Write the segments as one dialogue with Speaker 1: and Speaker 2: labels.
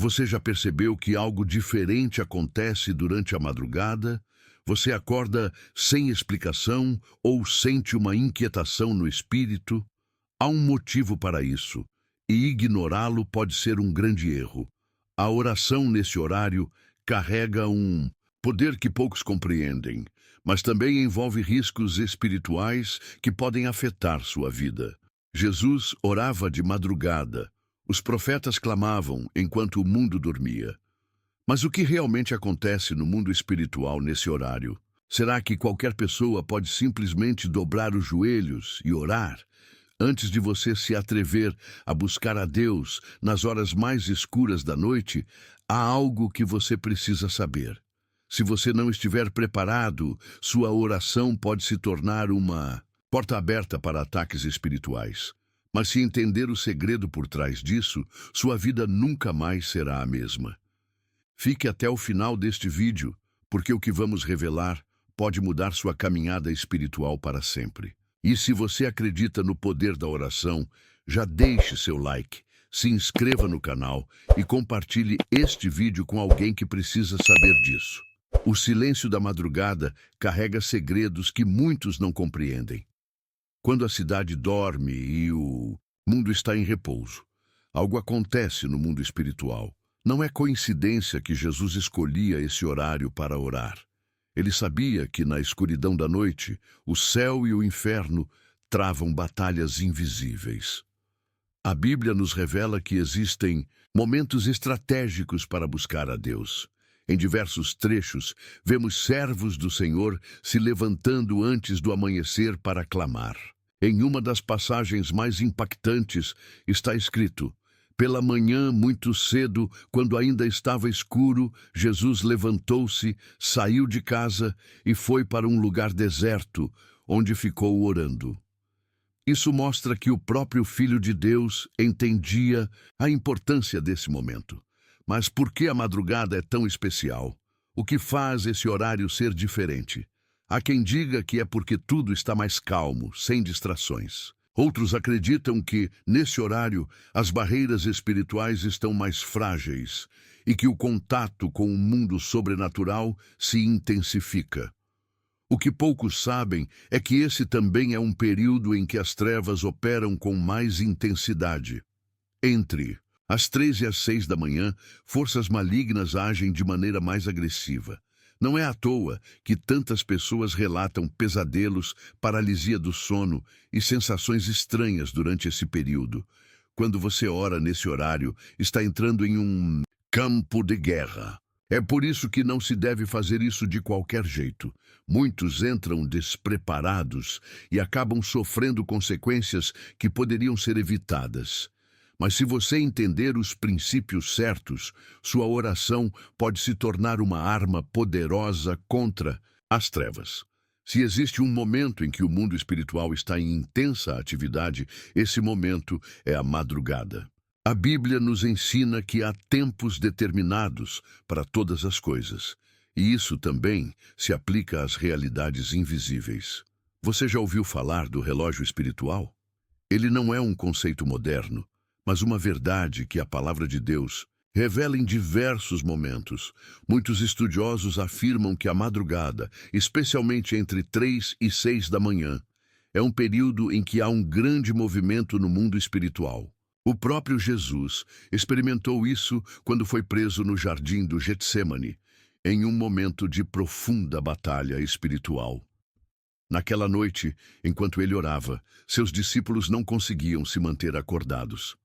Speaker 1: Você já percebeu que algo diferente acontece durante a madrugada? Você acorda sem explicação ou sente uma inquietação no espírito? Há um motivo para isso, e ignorá-lo pode ser um grande erro. A oração nesse horário carrega um poder que poucos compreendem, mas também envolve riscos espirituais que podem afetar sua vida. Jesus orava de madrugada. Os profetas clamavam enquanto o mundo dormia. Mas o que realmente acontece no mundo espiritual nesse horário? Será que qualquer pessoa pode simplesmente dobrar os joelhos e orar? Antes de você se atrever a buscar a Deus nas horas mais escuras da noite, há algo que você precisa saber. Se você não estiver preparado, sua oração pode se tornar uma porta aberta para ataques espirituais. Mas se entender o segredo por trás disso, sua vida nunca mais será a mesma. Fique até o final deste vídeo, porque o que vamos revelar pode mudar sua caminhada espiritual para sempre. E se você acredita no poder da oração, já deixe seu like, se inscreva no canal e compartilhe este vídeo com alguém que precisa saber disso. O silêncio da madrugada carrega segredos que muitos não compreendem. Quando a cidade dorme e o mundo está em repouso, algo acontece no mundo espiritual. Não é coincidência que Jesus escolhia esse horário para orar. Ele sabia que na escuridão da noite, o céu e o inferno travam batalhas invisíveis. A Bíblia nos revela que existem momentos estratégicos para buscar a Deus. Em diversos trechos, vemos servos do Senhor se levantando antes do amanhecer para clamar. Em uma das passagens mais impactantes está escrito: pela manhã, muito cedo, quando ainda estava escuro, Jesus levantou-se, saiu de casa e foi para um lugar deserto, onde ficou orando. Isso mostra que o próprio Filho de Deus entendia a importância desse momento. Mas por que a madrugada é tão especial? O que faz esse horário ser diferente? Há quem diga que é porque tudo está mais calmo, sem distrações. Outros acreditam que, nesse horário, as barreiras espirituais estão mais frágeis e que o contato com o mundo sobrenatural se intensifica. O que poucos sabem é que esse também é um período em que as trevas operam com mais intensidade. Entre às 3 e às 6 da manhã, forças malignas agem de maneira mais agressiva. Não é à toa que tantas pessoas relatam pesadelos, paralisia do sono e sensações estranhas durante esse período. Quando você ora nesse horário, está entrando em um campo de guerra. É por isso que não se deve fazer isso de qualquer jeito. Muitos entram despreparados e acabam sofrendo consequências que poderiam ser evitadas. Mas se você entender os princípios certos, sua oração pode se tornar uma arma poderosa contra as trevas. Se existe um momento em que o mundo espiritual está em intensa atividade, esse momento é a madrugada. A Bíblia nos ensina que há tempos determinados para todas as coisas, e isso também se aplica às realidades invisíveis. Você já ouviu falar do relógio espiritual? Ele não é um conceito moderno, mas uma verdade que a palavra de Deus revela em diversos momentos. Muitos estudiosos afirmam que a madrugada, especialmente entre 3 e 6 da manhã, é um período em que há um grande movimento no mundo espiritual. O próprio Jesus experimentou isso quando foi preso no jardim do Getsêmani, em um momento de profunda batalha espiritual. Naquela noite, enquanto ele orava, seus discípulos não conseguiam se manter acordados.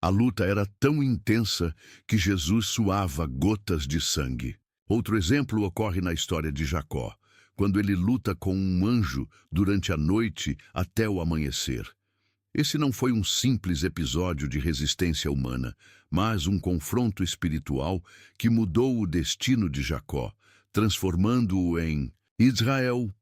Speaker 1: A luta era tão intensa que Jesus suava gotas de sangue. Outro exemplo ocorre na história de Jacó, quando ele luta com um anjo durante a noite até o amanhecer. Esse não foi um simples episódio de resistência humana, mas um confronto espiritual que mudou o destino de Jacó, transformando-o em Israel.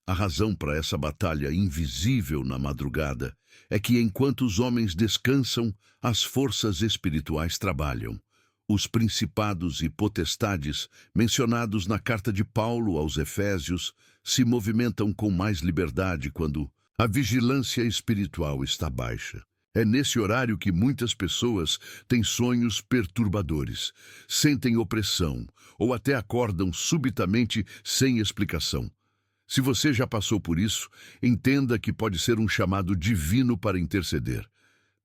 Speaker 1: A razão para essa batalha invisível na madrugada é que enquanto os homens descansam, as forças espirituais trabalham. Os principados e potestades, mencionados na carta de Paulo aos Efésios, se movimentam com mais liberdade quando a vigilância espiritual está baixa. É nesse horário que muitas pessoas têm sonhos perturbadores, sentem opressão ou até acordam subitamente sem explicação. Se você já passou por isso, entenda que pode ser um chamado divino para interceder.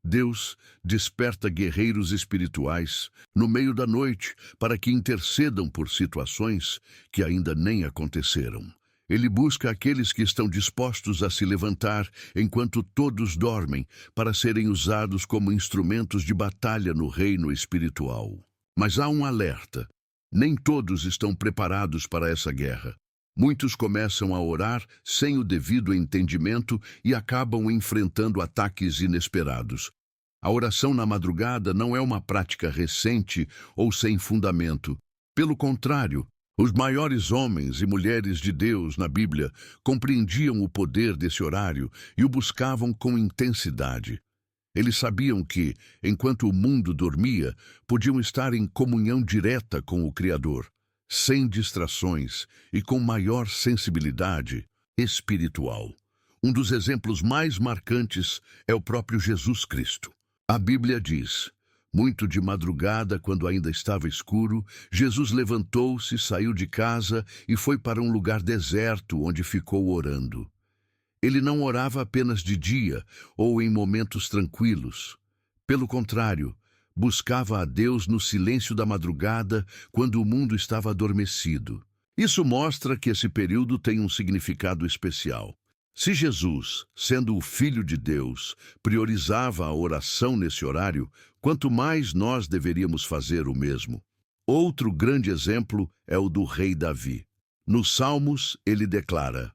Speaker 1: Deus desperta guerreiros espirituais no meio da noite para que intercedam por situações que ainda nem aconteceram. Ele busca aqueles que estão dispostos a se levantar enquanto todos dormem para serem usados como instrumentos de batalha no reino espiritual. Mas há um alerta. Nem todos estão preparados para essa guerra. Muitos começam a orar sem o devido entendimento e acabam enfrentando ataques inesperados. A oração na madrugada não é uma prática recente ou sem fundamento. Pelo contrário, os maiores homens e mulheres de Deus na Bíblia compreendiam o poder desse horário e o buscavam com intensidade. Eles sabiam que, enquanto o mundo dormia, podiam estar em comunhão direta com o Criador, sem distrações e com maior sensibilidade espiritual. Um dos exemplos mais marcantes é o próprio Jesus Cristo. A Bíblia diz: muito de madrugada, quando ainda estava escuro, Jesus levantou-se, saiu de casa e foi para um lugar deserto, onde ficou orando. Ele não orava apenas de dia ou em momentos tranquilos. Pelo contrário, buscava a Deus no silêncio da madrugada, quando o mundo estava adormecido. Isso mostra que esse período tem um significado especial. Se Jesus, sendo o Filho de Deus, priorizava a oração nesse horário, quanto mais nós deveríamos fazer o mesmo. Outro grande exemplo é o do rei Davi. Nos Salmos, ele declara: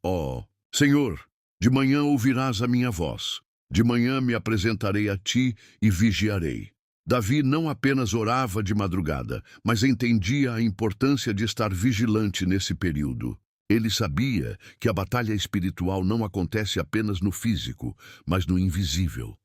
Speaker 1: Ó Senhor, de manhã ouvirás a minha voz, de manhã me apresentarei a ti e vigiarei. Davi não apenas orava de madrugada, mas entendia a importância de estar vigilante nesse período. Ele sabia que a batalha espiritual não acontece apenas no físico, mas no invisível.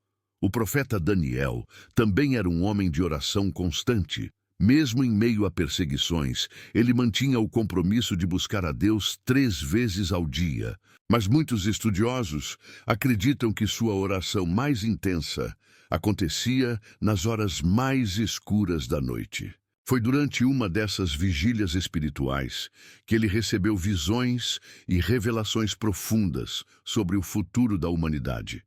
Speaker 1: O profeta Daniel também era um homem de oração constante. Mesmo em meio a perseguições, ele mantinha o compromisso de buscar a Deus 3 vezes ao dia. Mas muitos estudiosos acreditam que sua oração mais intensa acontecia nas horas mais escuras da noite. Foi durante uma dessas vigílias espirituais que ele recebeu visões e revelações profundas sobre o futuro da humanidade.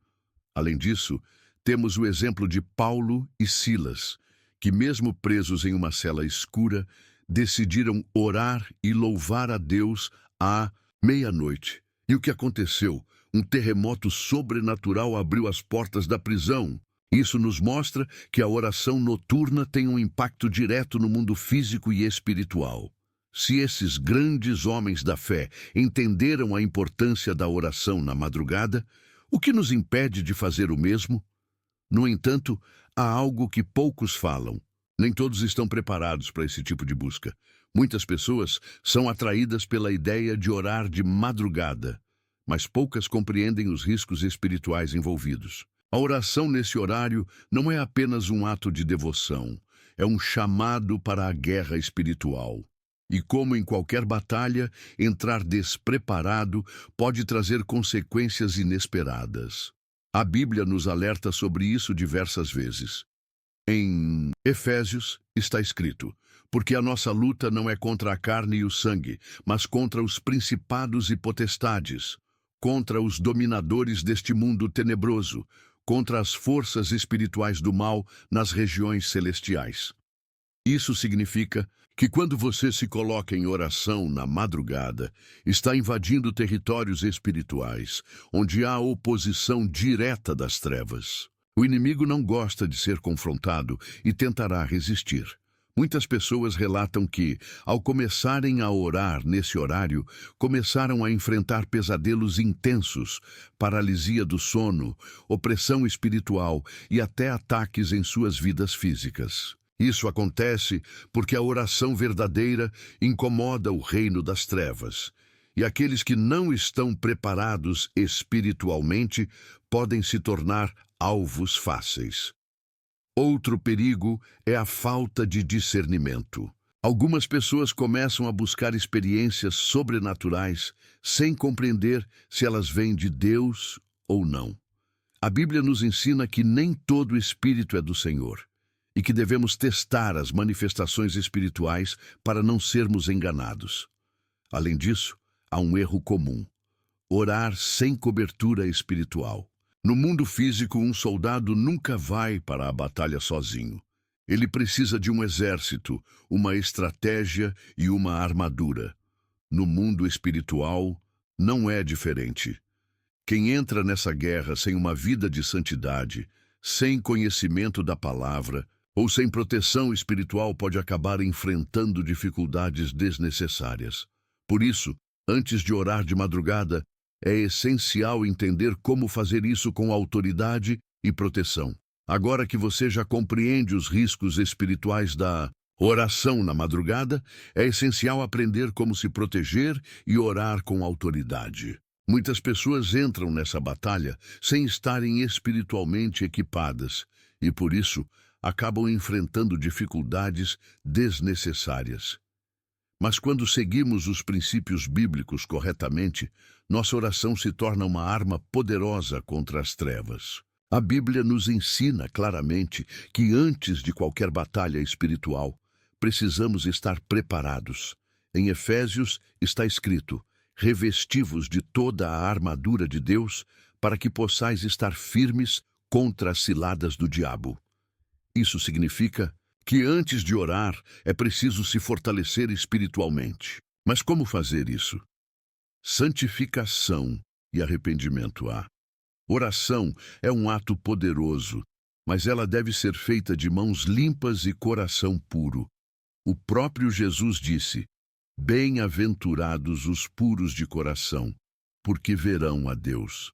Speaker 1: Além disso, temos o exemplo de Paulo e Silas, que mesmo presos em uma cela escura, decidiram orar e louvar a Deus à meia-noite. E o que aconteceu? Um terremoto sobrenatural abriu as portas da prisão. Isso nos mostra que a oração noturna tem um impacto direto no mundo físico e espiritual. Se esses grandes homens da fé entenderam a importância da oração na madrugada, o que nos impede de fazer o mesmo? No entanto, há algo que poucos falam. Nem todos estão preparados para esse tipo de busca. Muitas pessoas são atraídas pela ideia de orar de madrugada, mas poucas compreendem os riscos espirituais envolvidos. A oração nesse horário não é apenas um ato de devoção, é um chamado para a guerra espiritual. E como em qualquer batalha, entrar despreparado pode trazer consequências inesperadas. A Bíblia nos alerta sobre isso diversas vezes. Em Efésios está escrito: porque a nossa luta não é contra a carne e o sangue, mas contra os principados e potestades, contra os dominadores deste mundo tenebroso, contra as forças espirituais do mal nas regiões celestiais. Isso significa que quando você se coloca em oração na madrugada, está invadindo territórios espirituais, onde há oposição direta das trevas. O inimigo não gosta de ser confrontado e tentará resistir. Muitas pessoas relatam que, ao começarem a orar nesse horário, começaram a enfrentar pesadelos intensos, paralisia do sono, opressão espiritual e até ataques em suas vidas físicas. Isso acontece porque a oração verdadeira incomoda o reino das trevas, e aqueles que não estão preparados espiritualmente podem se tornar alvos fáceis. Outro perigo é a falta de discernimento. Algumas pessoas começam a buscar experiências sobrenaturais sem compreender se elas vêm de Deus ou não. A Bíblia nos ensina que nem todo espírito é do Senhor e que devemos testar as manifestações espirituais para não sermos enganados. Além disso, há um erro comum: orar sem cobertura espiritual. No mundo físico, um soldado nunca vai para a batalha sozinho. Ele precisa de um exército, uma estratégia e uma armadura. No mundo espiritual, não é diferente. Quem entra nessa guerra sem uma vida de santidade, sem conhecimento da palavra ou sem proteção espiritual pode acabar enfrentando dificuldades desnecessárias. Por isso, antes de orar de madrugada, é essencial entender como fazer isso com autoridade e proteção. Agora que você já compreende os riscos espirituais da oração na madrugada, é essencial aprender como se proteger e orar com autoridade. Muitas pessoas entram nessa batalha sem estarem espiritualmente equipadas e, por isso, acabam enfrentando dificuldades desnecessárias. Mas quando seguimos os princípios bíblicos corretamente, nossa oração se torna uma arma poderosa contra as trevas. A Bíblia nos ensina claramente que antes de qualquer batalha espiritual, precisamos estar preparados. Em Efésios está escrito: revesti-vos de toda a armadura de Deus, para que possais estar firmes contra as ciladas do diabo. Isso significa que antes de orar é preciso se fortalecer espiritualmente. Mas como fazer isso? Santificação e arrependimento há. Oração é um ato poderoso, mas ela deve ser feita de mãos limpas e coração puro. O próprio Jesus disse: bem-aventurados os puros de coração, porque verão a Deus.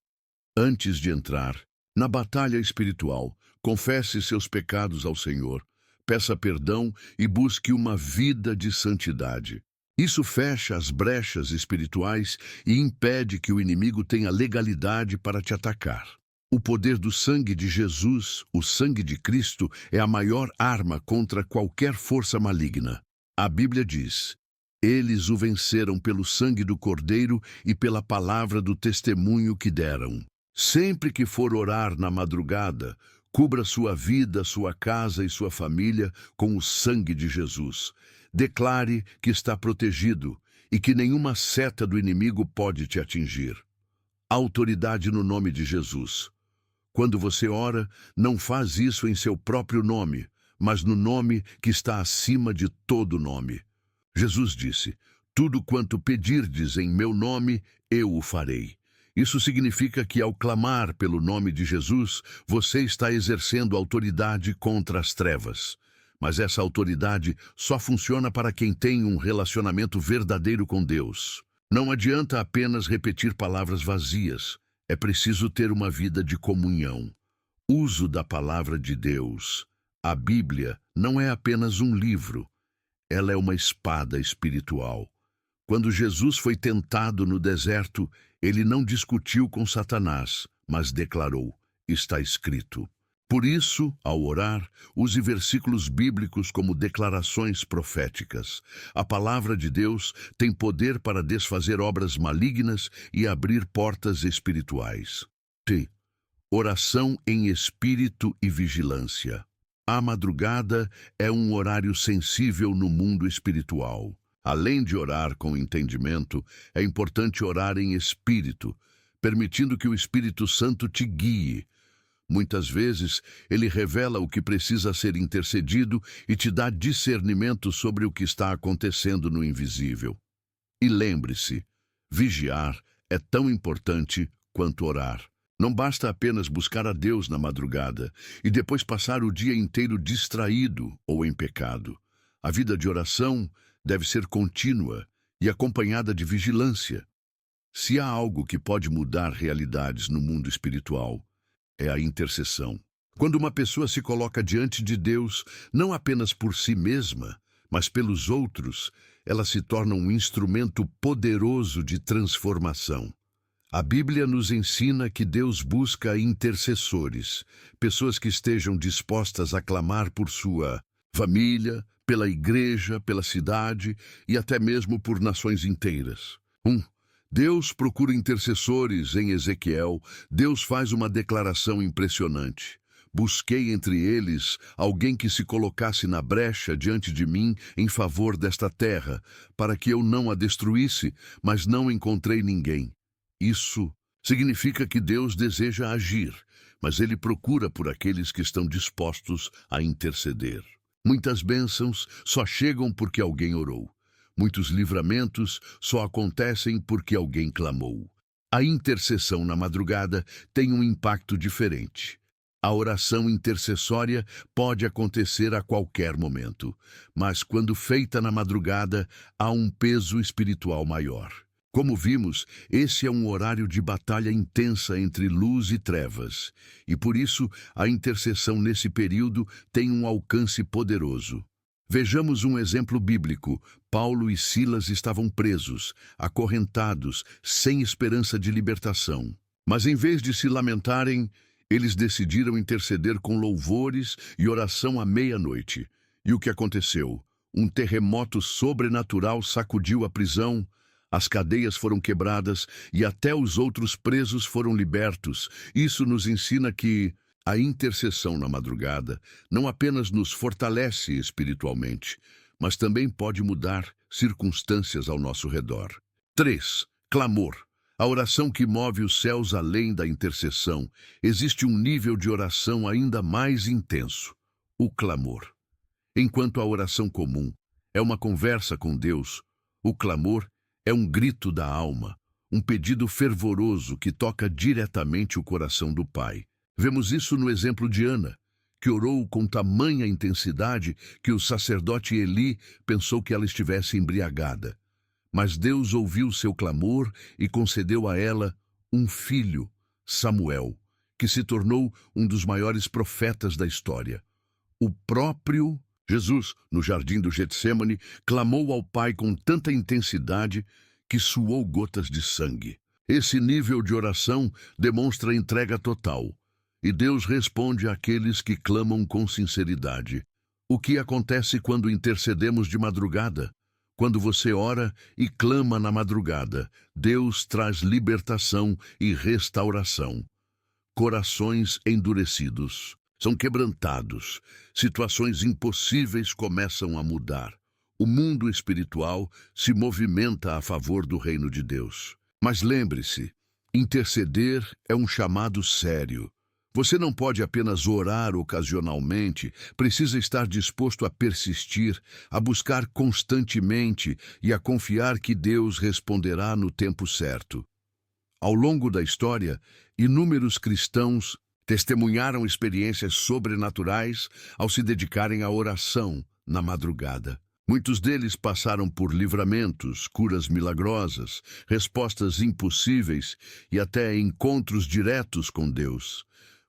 Speaker 1: Antes de entrar na batalha espiritual, confesse seus pecados ao Senhor, peça perdão e busque uma vida de santidade. Isso fecha as brechas espirituais e impede que o inimigo tenha legalidade para te atacar. O poder do sangue de Jesus, o sangue de Cristo, é a maior arma contra qualquer força maligna. A Bíblia diz: eles o venceram pelo sangue do Cordeiro e pela palavra do testemunho que deram. Sempre que for orar na madrugada, cubra sua vida, sua casa e sua família com o sangue de Jesus. Declare que está protegido e que nenhuma seta do inimigo pode te atingir. Autoridade no nome de Jesus. Quando você ora, não faz isso em seu próprio nome, mas no nome que está acima de todo nome. Jesus disse: tudo quanto pedirdes em meu nome, eu o farei. Isso significa que, ao clamar pelo nome de Jesus, você está exercendo autoridade contra as trevas. Mas essa autoridade só funciona para quem tem um relacionamento verdadeiro com Deus. Não adianta apenas repetir palavras vazias. É preciso ter uma vida de comunhão. Uso da palavra de Deus. A Bíblia não é apenas um livro. Ela é uma espada espiritual. Quando Jesus foi tentado no deserto, ele não discutiu com Satanás, mas declarou: está escrito. Por isso, ao orar, use versículos bíblicos como declarações proféticas. A palavra de Deus tem poder para desfazer obras malignas e abrir portas espirituais. T. Oração em espírito e vigilância. A madrugada é um horário sensível no mundo espiritual. Além de orar com entendimento, é importante orar em espírito, permitindo que o Espírito Santo te guie. Muitas vezes, ele revela o que precisa ser intercedido e te dá discernimento sobre o que está acontecendo no invisível. E lembre-se, vigiar é tão importante quanto orar. Não basta apenas buscar a Deus na madrugada e depois passar o dia inteiro distraído ou em pecado. A vida de oração deve ser contínua e acompanhada de vigilância. Se há algo que pode mudar realidades no mundo espiritual, é a intercessão. Quando uma pessoa se coloca diante de Deus, não apenas por si mesma, mas pelos outros, ela se torna um instrumento poderoso de transformação. A Bíblia nos ensina que Deus busca intercessores, pessoas que estejam dispostas a clamar por sua família, pela igreja, pela cidade e até mesmo por nações inteiras. Deus procura intercessores em Ezequiel. Deus faz uma declaração impressionante. Busquei entre eles alguém que se colocasse na brecha diante de mim em favor desta terra, para que eu não a destruísse, mas não encontrei ninguém. Isso significa que Deus deseja agir, mas Ele procura por aqueles que estão dispostos a interceder. Muitas bênçãos só chegam porque alguém orou. Muitos livramentos só acontecem porque alguém clamou. A intercessão na madrugada tem um impacto diferente. A oração intercessória pode acontecer a qualquer momento, mas quando feita na madrugada, há um peso espiritual maior. Como vimos, esse é um horário de batalha intensa entre luz e trevas, e por isso a intercessão nesse período tem um alcance poderoso. Vejamos um exemplo bíblico. Paulo e Silas estavam presos, acorrentados, sem esperança de libertação. Mas em vez de se lamentarem, eles decidiram interceder com louvores e oração à meia-noite. E o que aconteceu? Um terremoto sobrenatural sacudiu a prisão, as cadeias foram quebradas e até os outros presos foram libertos. Isso nos ensina que a intercessão na madrugada não apenas nos fortalece espiritualmente, mas também pode mudar circunstâncias ao nosso redor. 3. Clamor. A oração que move os céus além da intercessão. Existe um nível de oração ainda mais intenso: o clamor. Enquanto a oração comum é uma conversa com Deus, o clamor é um grito da alma, um pedido fervoroso que toca diretamente o coração do Pai. Vemos isso no exemplo de Ana, que orou com tamanha intensidade que o sacerdote Eli pensou que ela estivesse embriagada. Mas Deus ouviu seu clamor e concedeu a ela um filho, Samuel, que se tornou um dos maiores profetas da história. O próprio Jesus, no jardim do Getsêmani, clamou ao Pai com tanta intensidade que suou gotas de sangue. Esse nível de oração demonstra entrega total. E Deus responde àqueles que clamam com sinceridade. O que acontece quando intercedemos de madrugada? Quando você ora e clama na madrugada, Deus traz libertação e restauração. Corações endurecidos são quebrantados. Situações impossíveis começam a mudar. O mundo espiritual se movimenta a favor do reino de Deus. Mas lembre-se, interceder é um chamado sério. Você não pode apenas orar ocasionalmente, precisa estar disposto a persistir, a buscar constantemente e a confiar que Deus responderá no tempo certo. Ao longo da história, inúmeros cristãos testemunharam experiências sobrenaturais ao se dedicarem à oração na madrugada. Muitos deles passaram por livramentos, curas milagrosas, respostas impossíveis e até encontros diretos com Deus.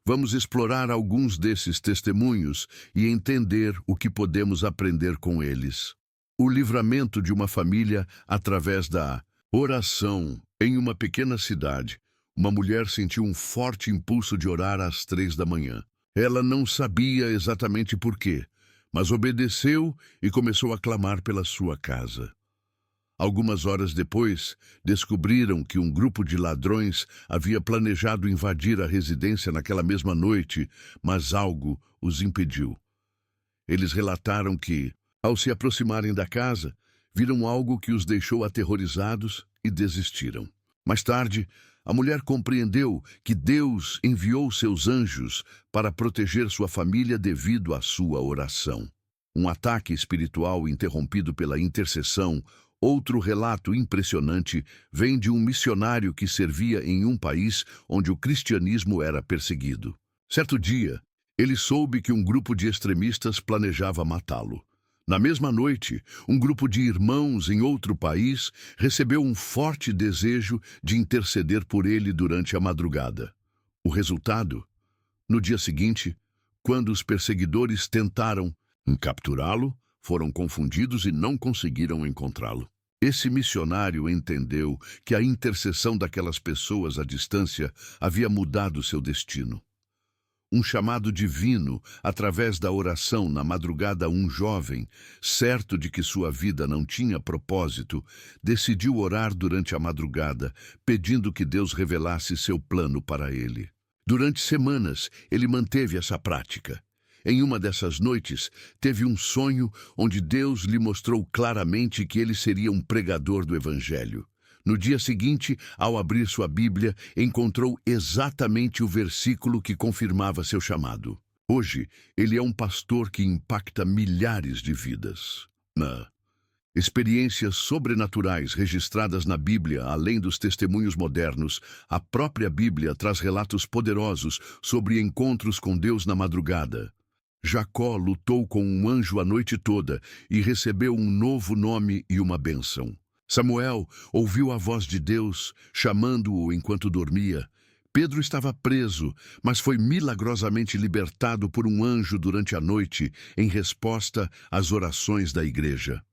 Speaker 1: Vamos explorar alguns desses testemunhos e entender o que podemos aprender com eles. O livramento de uma família através da oração. Em uma pequena cidade, uma mulher sentiu um forte impulso de orar às 3 da manhã. Ela não sabia exatamente por quê, mas obedeceu e começou a clamar pela sua casa. Algumas horas depois, descobriram que um grupo de ladrões havia planejado invadir a residência naquela mesma noite, mas algo os impediu. Eles relataram que, ao se aproximarem da casa, viram algo que os deixou aterrorizados e desistiram. Mais tarde, a mulher compreendeu que Deus enviou seus anjos para proteger sua família devido à sua oração. Um ataque espiritual interrompido pela intercessão. Outro relato impressionante vem de um missionário que servia em um país onde o cristianismo era perseguido. Certo dia, ele soube que um grupo de extremistas planejava matá-lo. Na mesma noite, um grupo de irmãos em outro país recebeu um forte desejo de interceder por ele durante a madrugada. O resultado? No dia seguinte, quando os perseguidores tentaram capturá-lo, foram confundidos e não conseguiram encontrá-lo. Esse missionário entendeu que a intercessão daquelas pessoas à distância havia mudado seu destino. um chamado divino através da oração na madrugada. Um jovem, certo de que sua vida não tinha propósito, decidiu orar durante a madrugada, pedindo que Deus revelasse seu plano para ele. Durante semanas, ele manteve essa prática. Em uma dessas noites, teve um sonho onde Deus lhe mostrou claramente que ele seria um pregador do Evangelho. No dia seguinte, ao abrir sua Bíblia, encontrou exatamente o versículo que confirmava seu chamado. Hoje, ele é um pastor que impacta milhares de vidas. Experiências sobrenaturais registradas na Bíblia, além dos testemunhos modernos, a própria Bíblia traz relatos poderosos sobre encontros com Deus na madrugada. Jacó lutou com um anjo a noite toda e recebeu um novo nome e uma bênção. Samuel ouviu a voz de Deus, chamando-o enquanto dormia. Pedro estava preso, mas foi milagrosamente libertado por um anjo durante a noite, em resposta às orações da igreja.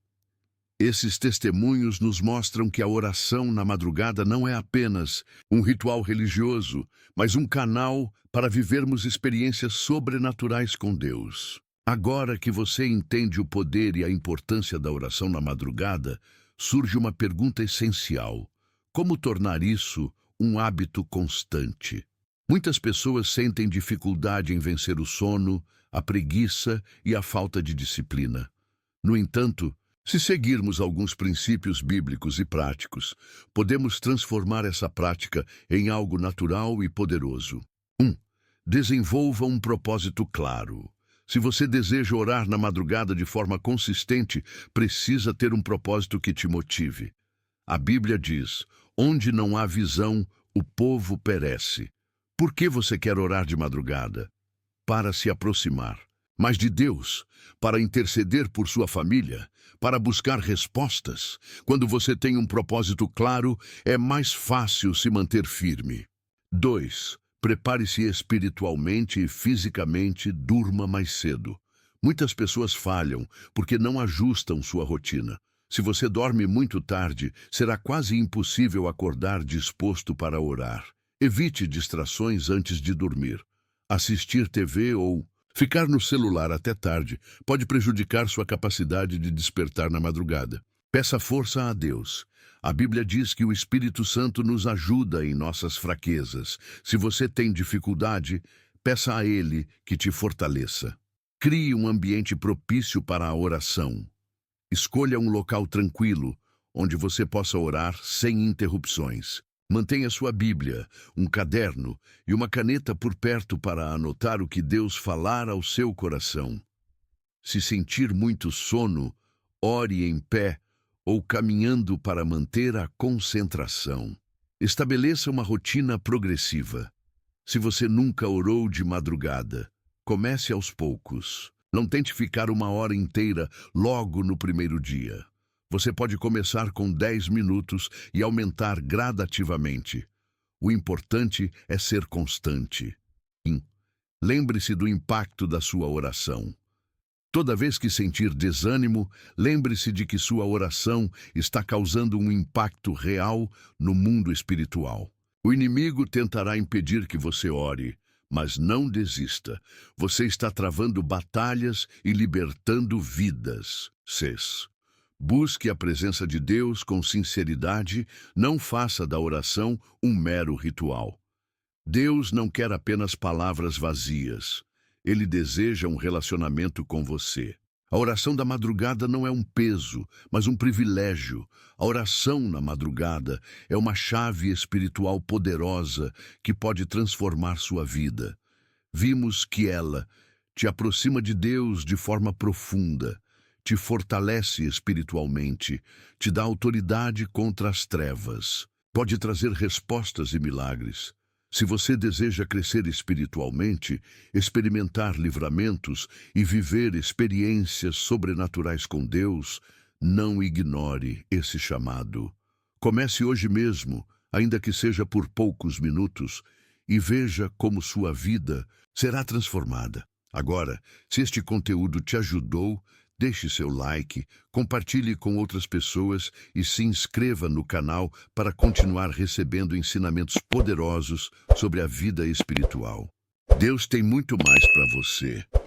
Speaker 1: Esses testemunhos nos mostram que a oração na madrugada não é apenas um ritual religioso, mas um canal para vivermos experiências sobrenaturais com Deus. Agora que você entende o poder e a importância da oração na madrugada, surge uma pergunta essencial: como tornar isso um hábito constante? Muitas pessoas sentem dificuldade em vencer o sono, a preguiça e a falta de disciplina. No entanto, se seguirmos alguns princípios bíblicos e práticos, podemos transformar essa prática em algo natural e poderoso. 1. Desenvolva um propósito claro. Se você deseja orar na madrugada de forma consistente, precisa ter um propósito que te motive. A Bíblia diz: onde não há visão, o povo perece. Por que você quer orar de madrugada? Para se aproximar mais de Deus, para interceder por sua família, para buscar respostas. Quando você tem um propósito claro, é mais fácil se manter firme. 2. Prepare-se espiritualmente e fisicamente, durma mais cedo. Muitas pessoas falham porque não ajustam sua rotina. Se você dorme muito tarde, será quase impossível acordar disposto para orar. Evite distrações antes de dormir. Assistir TV ou ficar no celular até tarde pode prejudicar sua capacidade de despertar na madrugada. Peça força a Deus. A Bíblia diz que o Espírito Santo nos ajuda em nossas fraquezas. Se você tem dificuldade, peça a Ele que te fortaleça. Crie um ambiente propício para a oração. Escolha um local tranquilo, onde você possa orar sem interrupções. Mantenha sua Bíblia, um caderno e uma caneta por perto para anotar o que Deus falar ao seu coração. Se sentir muito sono, ore em pé ou caminhando para manter a concentração. Estabeleça uma rotina progressiva. Se você nunca orou de madrugada, comece aos poucos. Não tente ficar 1 hora inteira logo no primeiro dia. Você pode começar com 10 minutos e aumentar gradativamente. O importante é ser constante. Lembre-se do impacto da sua oração. Toda vez que sentir desânimo, lembre-se de que sua oração está causando um impacto real no mundo espiritual. O inimigo tentará impedir que você ore, mas não desista. Você está travando batalhas e libertando vidas. 6. Busque a presença de Deus com sinceridade, não faça da oração um mero ritual. Deus não quer apenas palavras vazias. Ele deseja um relacionamento com você. A oração da madrugada não é um peso, mas um privilégio. A oração na madrugada é uma chave espiritual poderosa que pode transformar sua vida. Vimos que ela te aproxima de Deus de forma profunda, te fortalece espiritualmente, te dá autoridade contra as trevas, pode trazer respostas e milagres. Se você deseja crescer espiritualmente, experimentar livramentos e viver experiências sobrenaturais com Deus, não ignore esse chamado. Comece hoje mesmo, ainda que seja por poucos minutos, e veja como sua vida será transformada. Agora, se este conteúdo te ajudou, deixe seu like, compartilhe com outras pessoas e se inscreva no canal para continuar recebendo ensinamentos poderosos sobre a vida espiritual. Deus tem muito mais para você.